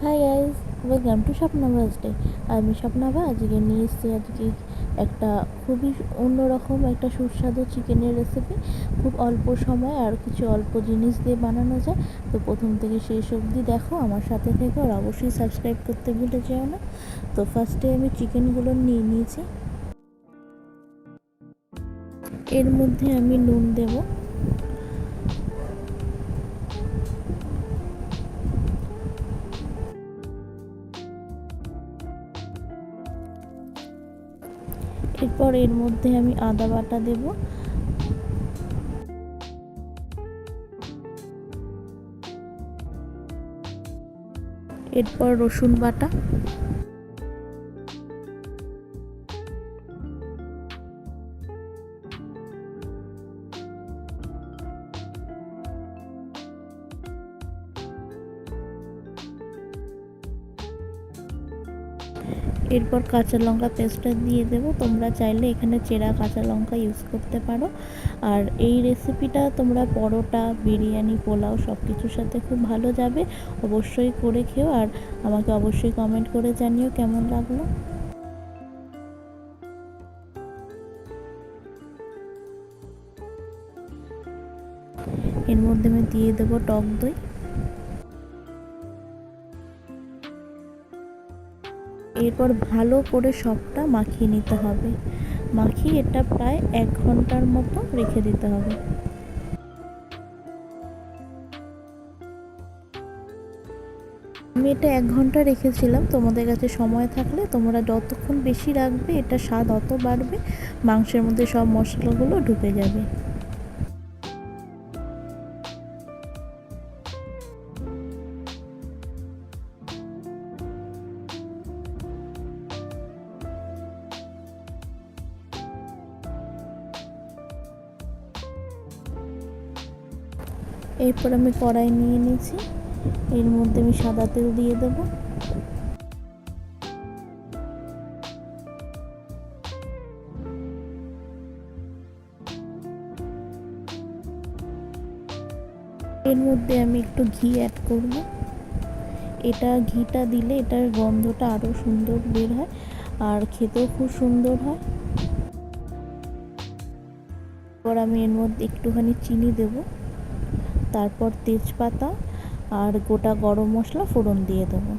High guys, welcome to স্বপ্নাভাসডে। আমি স্বপ্নাভা। আজকে নিয়ে এসেছি একটা খুবই অন্যরকম একটা সুস্বাদু চিকেনের রেসিপি। খুব অল্প সময় আর কিছু অল্প জিনিস দিয়ে বানানো যায়। তো প্রথম থেকে শেষ অবধি দেখো, আমার সাথে থেকো, আর অবশ্যই সাবস্ক্রাইব করতে ভুলে যেও না। তো ফার্স্টে আমি চিকেনগুলো নিয়ে নিয়েছি। এর মধ্যে আমি নুন দেবো, এরপর এর মধ্যে আমি আদা বাটা দেবো, এরপর রসুন বাটা, এরপর কাঁচা লঙ্কা পেস্টটা দিয়ে দেবো। তোমরা চাইলে এখানে চেরা কাঁচা লঙ্কা ইউজ করতে পারো। আর এই রেসিপিটা তোমরা পরোটা, বিরিয়ানি, পোলাও সব কিছুর সাথে খুব ভালো যাবে। অবশ্যই করে খেও, আর আমাকে অবশ্যই কমেন্ট করে জানিও কেমন লাগলো। এর মধ্যে আমি দিয়ে দেবো টক দই। এরপর ভালো করে সবটা মাখিয়ে নিতে হবে। মাখিয়ে এটা প্রায় 1 ঘন্টার মতো রেখে দিতে হবে। আমি এটা 1 ঘন্টা রেখেছিলাম। তোমাদের কাছে সময় থাকলে তোমরা যতক্ষণ বেশি রাখবে এটা স্বাদ অত বাড়বে, মাংসের মধ্যে সব মশলাগুলো ঢুকে যাবে। এরপর আমি কড়াই নিয়ে নিয়েছি, এর মধ্যে আমি সাদা তেল দিয়ে দেবো। এর মধ্যে আমি একটু ঘি অ্যাড করব। ঘিটা দিলে এটার গন্ধটা আরও সুন্দর বের হয়, আর খেতেও খুব সুন্দর হয়। এরপর আমি এর মধ্যে একটুখানি চিনি দেব, তারপর তেজপাতা আর গোটা গরম মশলা ফোড়ন দিয়ে দেবো।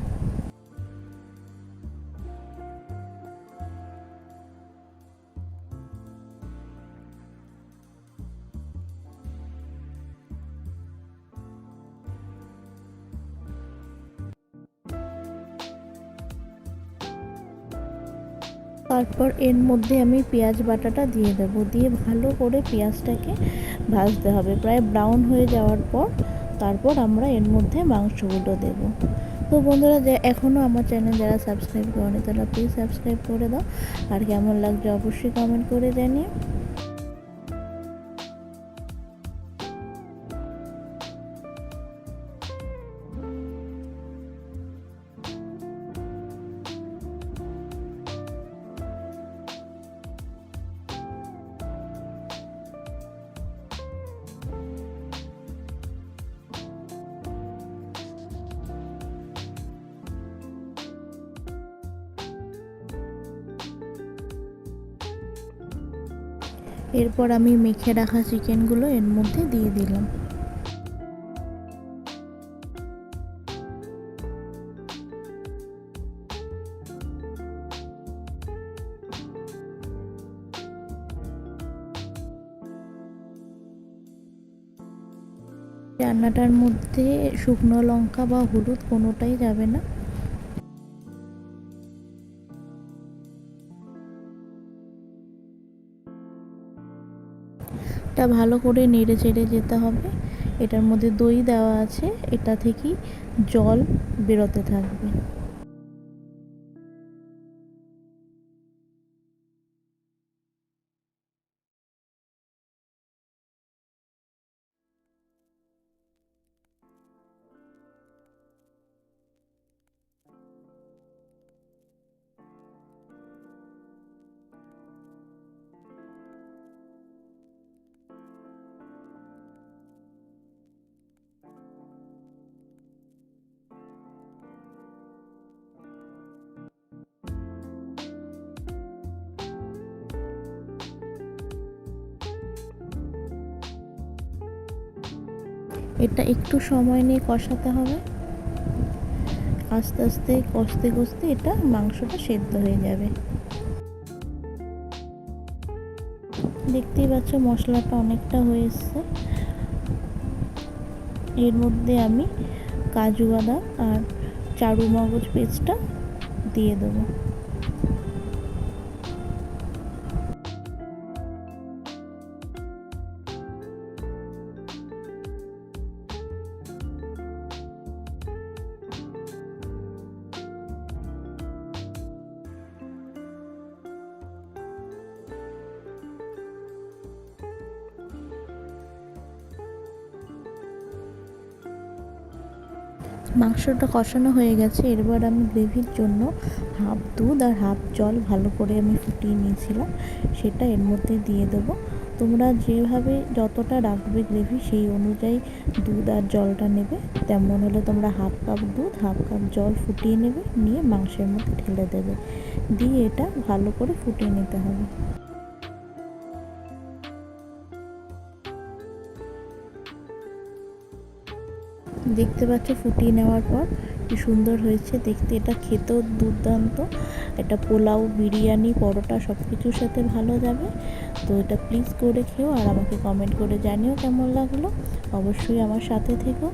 তারপর এর মধ্যে আমি পেঁয়াজ বাটাটা দিয়ে দেবো, দিয়ে ভালো করে পেঁয়াজটাকে ভাজতে হবে প্রায় ব্রাউন হয়ে যাওয়ার পর। তারপর আমরা এর মধ্যে মাংসগুলো দেব। তো বন্ধুরা, যে এখনও আমার চ্যানেল যারা সাবস্ক্রাইব করেনি তারা প্লিজ সাবস্ক্রাইব করে দাও, আর কেমন লাগছে অবশ্যই কমেন্ট করে জানিও। এরপর আমি মেখে রাখা চিকেনগুলো এর মধ্যে দিয়ে দিলাম। রান্নাটার মধ্যে শুকনো লঙ্কা বা হলুদ কোনোটাই যাবে না। এটা ভালো করে নেড়ে চেড়ে যেতে হবে। এটার মধ্যে দই দেওয়া আছে, এটা থেকেই জল বেরোতে থাকবে। এটা একটু সময় নিয়ে কষাতে হবে। আস্তে আস্তে কষতে কষতে এটা মাংসটা সেদ্ধ হয়ে যাবে। দেখতেই পাচ্ছ মশলাটা অনেকটা হয়ে এসছে। এর মধ্যে আমি কাজু বাদাম আর চারু মগজ পেস্টটা দিয়ে দেবো। মাংসটা কষানো হয়ে গেছে। এরপর আমি গ্রেভির জন্য হাফ দুধ আর হাফ জল ভালো করে আমি ফুটিয়ে নিয়েছিলাম, সেটা এর মধ্যে দিয়ে দেবো। তোমরা যেভাবে যতটা রাখবে গ্রেভি সেই অনুযায়ী দুধ আর জলটা নেবে। তেমন হলে তোমরা হাফ কাপ দুধ হাফ কাপ জল ফুটিয়ে নেবে, নিয়ে মাংসের মধ্যে ঢেলে দেবে, দিয়ে এটা ভালো করে ফুটিয়ে নিতে হবে। দেখতে পাচ্ছ ফুটিয়ে নেওয়ার পর কি সুন্দর হয়েছে দেখতে। এটা খেতেও দুর্দান্ত। এটা পোলাও, বিরিয়ানি, পরোটা সব কিছুর সাথে ভালো যাবে। তো এটা প্লিজ করে খেও আর আমাকে কমেন্ট করে জানিও কেমন লাগলো। অবশ্যই আমার সাথে থেকো।